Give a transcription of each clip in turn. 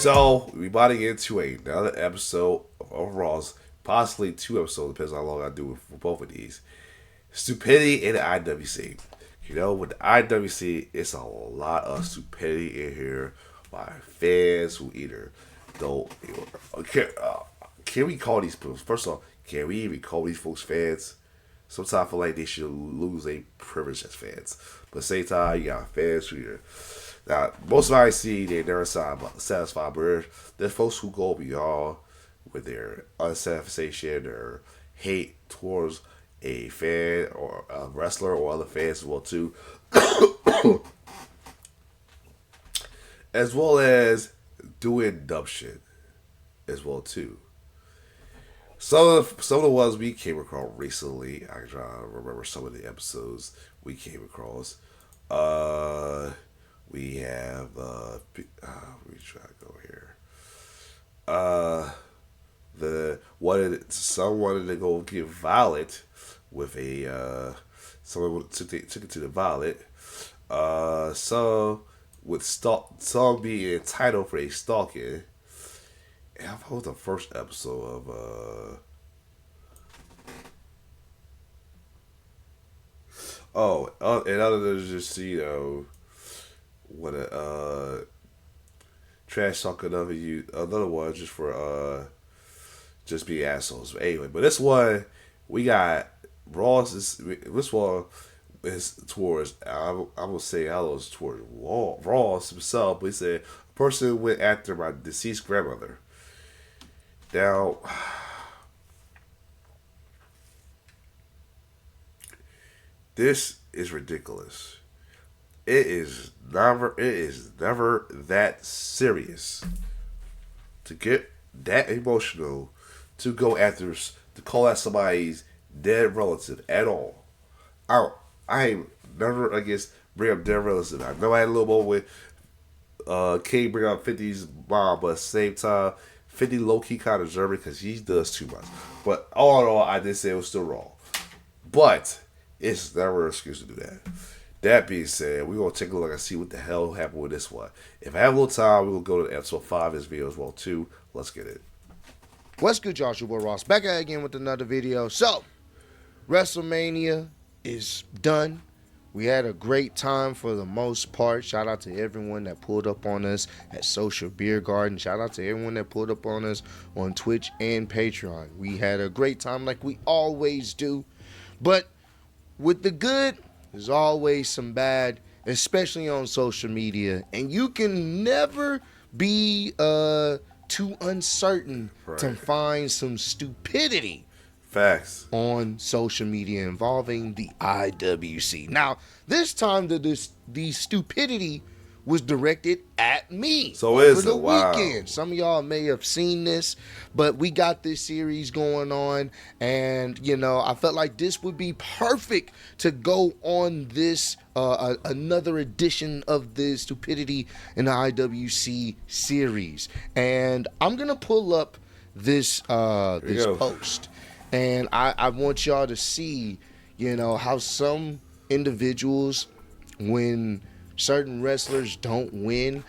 So we about to get into another episode of Overall's, possibly 2 episodes, depends on how long I do for both of these. Stupidity in the IWC. You know, with the IWC, it's a lot of stupidity in here by fans who either don't. Can we call these people? First off, can we even call these folks fans? Sometimes I feel like they should lose their privilege as fans. But at the same time, you got fans who either. Now, most of I see, they never satisfied, but there's folks who go beyond with their unsatisfaction or hate towards a fan or a wrestler or other fans as well too, as well as doing dumb shit as well too. Some of the ones we came across recently, I try to remember some of the episodes we came across. We have we try to go here. Some wanted to go get violent with a someone took it to the violent. Some would some be entitled for a stalking. And I was the first episode of and other than just what a trash talking of you, another one just for just be assholes. But anyway, but this one we got Ross. This one is towards I will say I was towards Ross himself. But he said a person went after my deceased grandmother. Now, this is ridiculous. It is never that serious to get that emotional to go after, to call out somebody's dead relative at all. I ain't never against bring up dead relatives. I know I had a little moment with King bring up 50's mom, but at the same time 50 low key kind of deserving because he does too much. But all in all, I did say it was still wrong. But it's never an excuse to do that. That being said, we're going to take a look and see what the hell happened with this one. If I have a little time, we'll go to episode 5 of this video as well, too. Let's get it. What's good, y'all? It's your boy Ross. Back at it again with another video. So, WrestleMania is done. We had a great time for the most part. Shout out to everyone that pulled up on us at Social Beer Garden. Shout out to everyone that pulled up on us on Twitch and Patreon. We had a great time like we always do. But with the good, there's always some bad, especially on social media. And you can never be too uncertain to find some stupidity. Facts. On social media involving the IWC. Now, this time the stupidity was directed at me. So is over the wow. weekend. Some of y'all may have seen this, but we got this series going on, and I felt like this would be perfect to go on this another edition of the Stupidity in the IWC series. And I'm gonna pull up this post. And I want y'all to see, how some individuals, when certain wrestlers don't win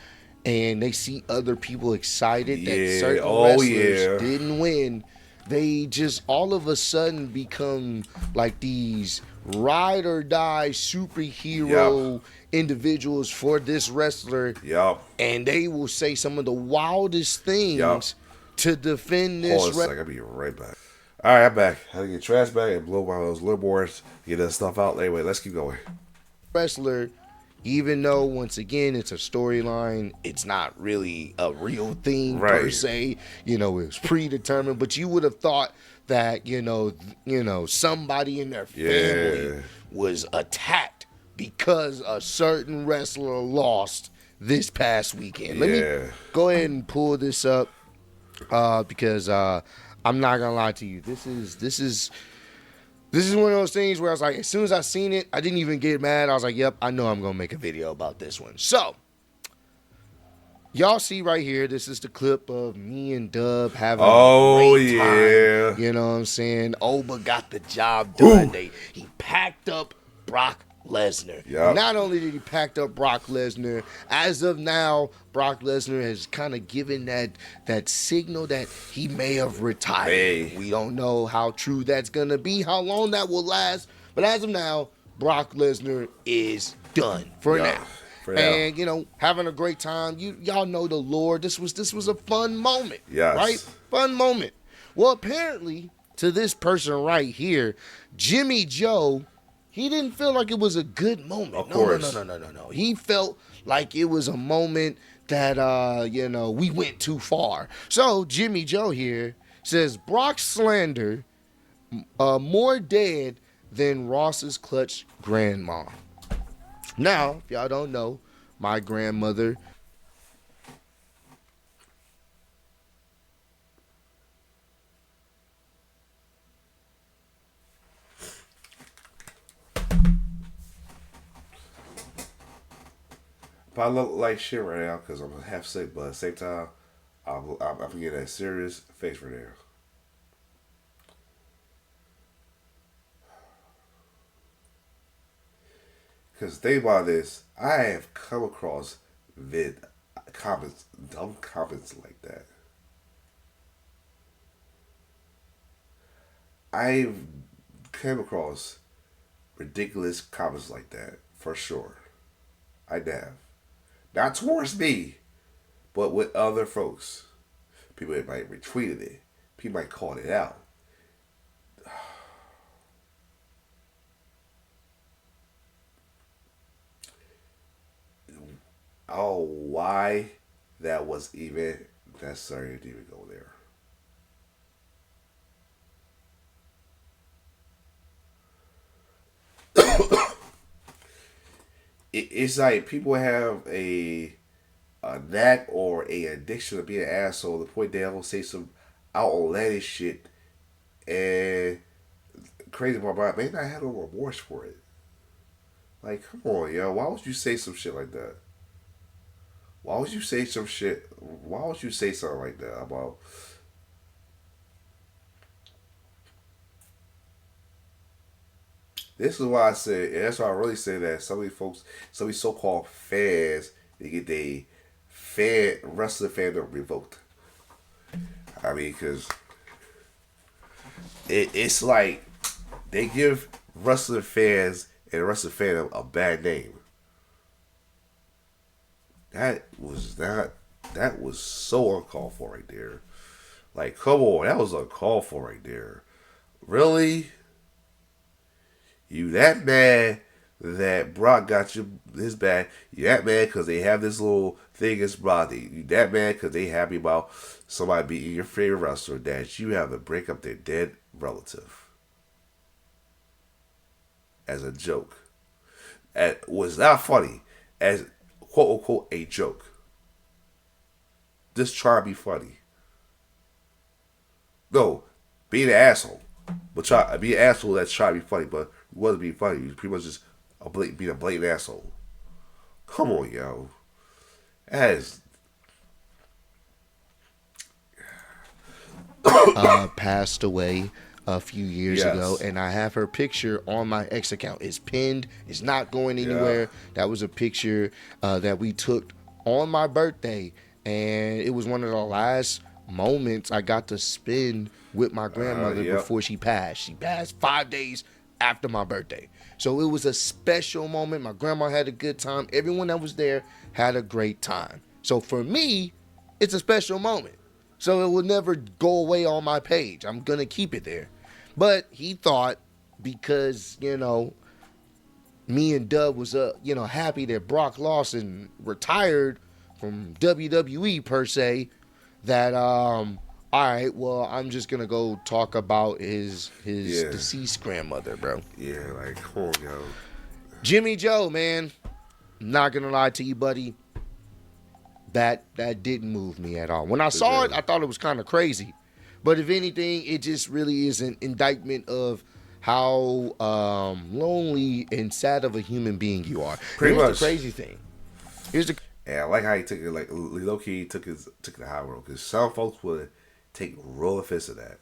and they see other people excited that certain wrestlers didn't win, they just all of a sudden become like these ride or die superhero individuals for this wrestler. And they will say some of the wildest things to defend this wrestler. I'll be right back. All right, I'm back. I had to get trash back and blow one of those little boards, get that stuff out. Anyway, let's keep going. Wrestler, even though once again it's a storyline, it's not really a real thing per se. It was predetermined, but you would have thought that somebody in their family was attacked because a certain wrestler lost this past weekend. Let me go ahead and pull this up because I'm not gonna lie to you. This is one of those things where I was like, as soon as I seen it, I didn't even get mad. I was like, yep, I know I'm gonna make a video about this one. So, y'all see right here, this is the clip of me and Dub having a great time. You know what I'm saying? Oba got the job done. He packed up Brock Lesnar. And Yup. not only did he pack up Brock Lesnar, as of now, Brock Lesnar has kind of given that signal that he may have retired. May. We don't know how true that's gonna be, how long that will last, but as of now, Brock Lesnar is done for Yup. now. For now. And having a great time. Y'all know the lore. This was a fun moment, right? Yes. Fun moment. Well, apparently, to this person right here, Jimmy Joe, he didn't feel like it was a good moment. Of No, course. no. He felt like it was a moment that we went too far. So Jimmy Joe here says Brock slander more dead than Ross's clutch grandma. Now, if y'all don't know, my grandmother. But I look like shit right now because I'm half sick, but at the same time, I'm getting a serious face right now. Because think about this, I have come across vid comments, dumb comments like that. I've came across ridiculous comments like that for sure. I have. Not towards me, but with other folks. People might retweeted it. People might call it out. Oh, why that was even necessary to even go there. It's like people have a knack or a addiction to being an asshole. The point they don't say some outlandish shit and crazy part about it, may not have no remorse for it. Like, come on, yo, why would you say some shit like that? Why would you say some shit? Why would you say something like that about? This is why I say, and that's why I really say that some of these folks, some of these so-called fans, they get their wrestling fandom revoked. I mean, because it's like they give wrestling fans and wrestling fandom a bad name. That was not. That was so uncalled for right there. Like, come on, that was uncalled for right there. Really? You that mad that Brock got you his back? You that mad because they have this little thing against Brock? You that mad because they happy about somebody beating your favorite wrestler that you have to break up their dead relative as a joke? And was not funny as quote unquote a joke. Just try to be funny. No, be an asshole. But try be an asshole that's trying to be funny, but you wasn't being funny. You pretty much just being a blatant asshole. Come on, yo. That is Passed away a few years ago, yes. and I have her picture on my X account. It's pinned. It's not going Yeah. anywhere. That was a picture that we took on my birthday, and it was one of the last moments I got to spend with my grandmother Yep. before she passed. She passed 5 days after my birthday. So it was a special moment. My grandma had a good time. Everyone that was there had a great time. So for me, it's a special moment. So it will never go away on my page. I'm going to keep it there. But he thought because, me and Dub was happy that Brock Lawson retired from WWE per se, that all right, well, I'm just gonna go talk about his Yeah. deceased grandmother, bro. Yeah, like, come on, yo. Jimmy Joe, man, not gonna lie to you, buddy. That didn't move me at all. When I saw it, I thought it was kind of crazy. But if anything, it just really is an indictment of how lonely and sad of a human being you are. Pretty Here's much. the crazy thing. Here's the And I like how he took it, like, low key took the high road. Because some folks would take real offense to that.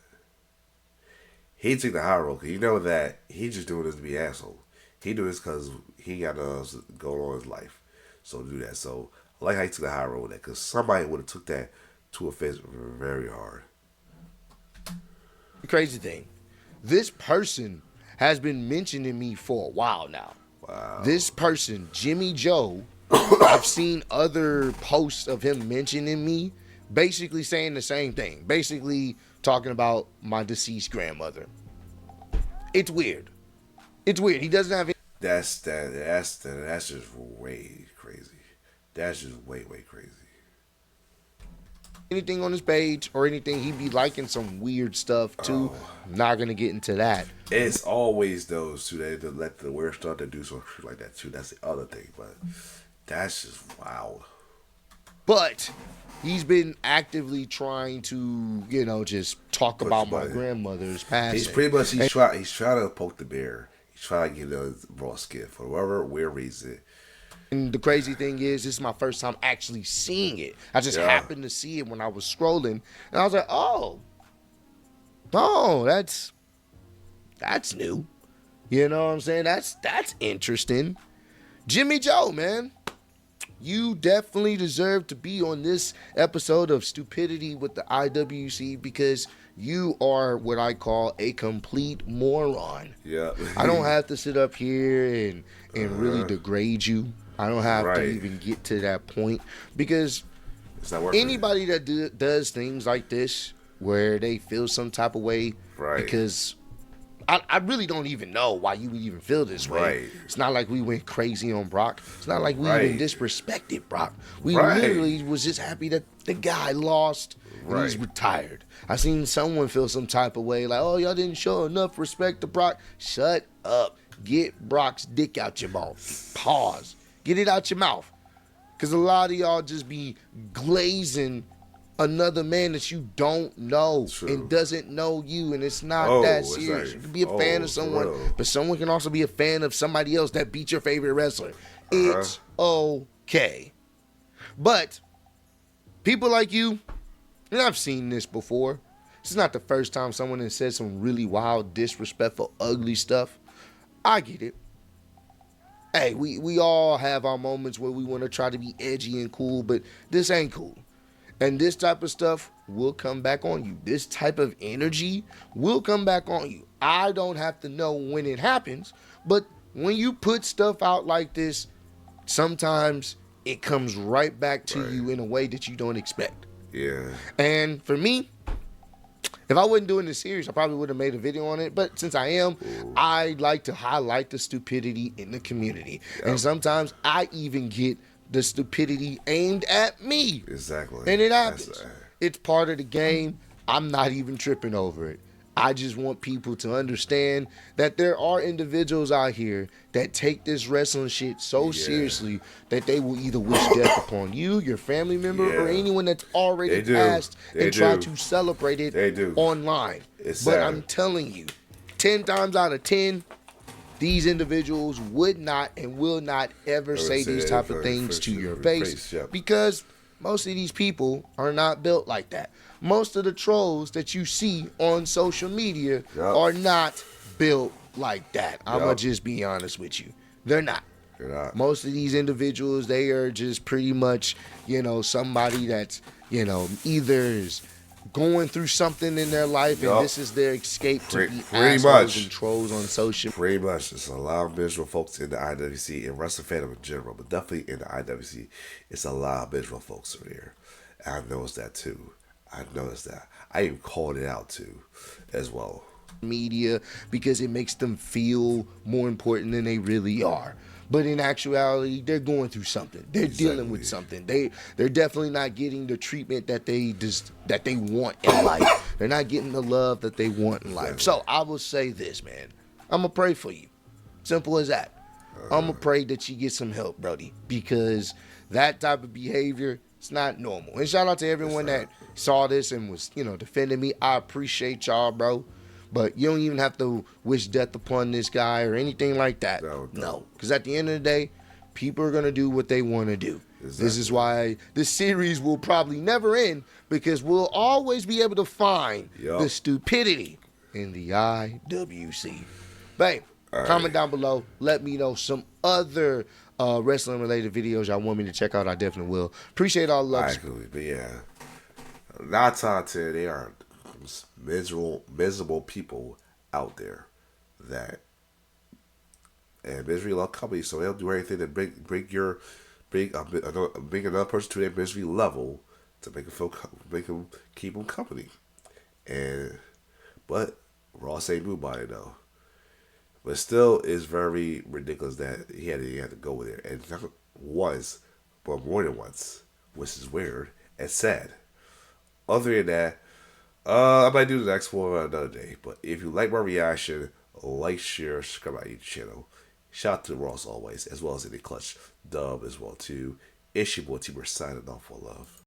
He took the high road because you know that he's just doing this to be an asshole. he do this because he got going on in his life. So do that. So I like how he took the high road with that, because somebody would have took that to offense very hard. The crazy thing, this person has been mentioning me for a while now. Wow. This person, Jimmy Joe, I've seen other posts of him mentioning me, basically saying the same thing. Basically talking about my deceased grandmother. It's weird. It's weird. He doesn't have. That's just way crazy. That's just way crazy. Anything on his page or anything, he'd be liking some weird stuff too. Not gonna get into that. It's always those two that let the weird stuff to do some shit like that too. That's the other thing, but that's just wild. But he's been actively trying to, just talk about my grandmother's passing. He's pretty much he's trying to poke the bear. He's trying to get a raw skin for whatever weird reason. And the crazy thing is, this is my first time actually seeing it. I just happened to see it when I was scrolling, and I was like, oh, that's new. You know what I'm saying? That's interesting. Jimmy Joe, man, you definitely deserve to be on this episode of Stupidity with the IWC, because you are what I call a complete moron. Yeah. I don't have to sit up here and really degrade you. I don't have to even get to that point, because it's not working. Anybody that does things like this where they feel some type of way, because I really don't even know why you would even feel this way. Right. It's not like we went crazy on Brock. It's not like we even disrespected Brock. We literally was just happy that the guy lost and he's retired. I seen someone feel some type of way, like, oh, y'all didn't show enough respect to Brock. Shut up. Get Brock's dick out your mouth. Pause. Get it out your mouth. Because a lot of y'all just be glazing another man that you don't know and doesn't know you, and it's not that serious. You can be a fan of someone, but someone can also be a fan of somebody else that beat your favorite wrestler. It's okay. But people like you, and I've seen this before, this is not the first time someone has said some really wild, disrespectful, ugly stuff. I get it. Hey, we all have our moments where we want to try to be edgy and cool, but this ain't cool. And this type of stuff will come back on you. This type of energy will come back on you. I don't have to know when it happens, but when you put stuff out like this, sometimes it comes right back to you in a way that you don't expect. Yeah. And for me, if I wasn't doing this series, I probably would have made a video on it. But since I am, I like to highlight the stupidity in the community. Yep. And sometimes I even get the stupidity aimed at me. Exactly. And it happens. It's part of the game. I'm not even tripping over it. I just want people to understand that there are individuals out here that take this wrestling shit so seriously that they will either wish death upon you, your family member, or anyone that's already passed and try to celebrate it online. But I'm telling you, 10 times out of 10, these individuals would not and will not ever say these type of things to your face, because most of these people are not built like that. Most of the trolls that you see on social media are not built like that. I'm going to just be honest with you. They're not. Most of these individuals, they are just pretty much, somebody that's, either is going through something in their life and this is their escape to be assholes and trolls on social. Pretty much. There's a lot of miserable folks in the IWC and wrestling fandom in general, but definitely in the IWC, it's a lot of miserable folks over here. And I noticed that too. I noticed that. I even called it out too, as well. Media, because it makes them feel more important than they really are. But in actuality, they're going through something. They're dealing with something. They're definitely not getting the treatment that they want in life. They're not getting the love that they want in life. So I will say this, man. I'm gonna pray for you. Simple as that. I'm gonna pray that you get some help, Brody, because that type of behavior, it's not normal. And shout out to everyone that saw this and was, defending me. I appreciate y'all, bro. But you don't even have to wish death upon this guy or anything like that. No. Because at the end of the day, people are going to do what they want to do. Exactly. This is why this series will probably never end, because we'll always be able to find the stupidity in the IWC. Bang. All Comment right. down below. Let me know some other wrestling related videos y'all want me to check out. I definitely will. Appreciate all the love. I agree. But yeah, 9 times 10, they are miserable people out there that and misery love company, so they'll do anything to bring another person to their misery level to make them keep them company. And but we're all saying move by it though. But still, it's very ridiculous that he had to go with it, and not once, but more than once, which is weird and sad. Other than that, I might do the next one another day. But if you like my reaction, like, share, subscribe to my channel. Shout out to Ross always, as well as any clutch dub as well too. It's your boy T-Bird signing off for love.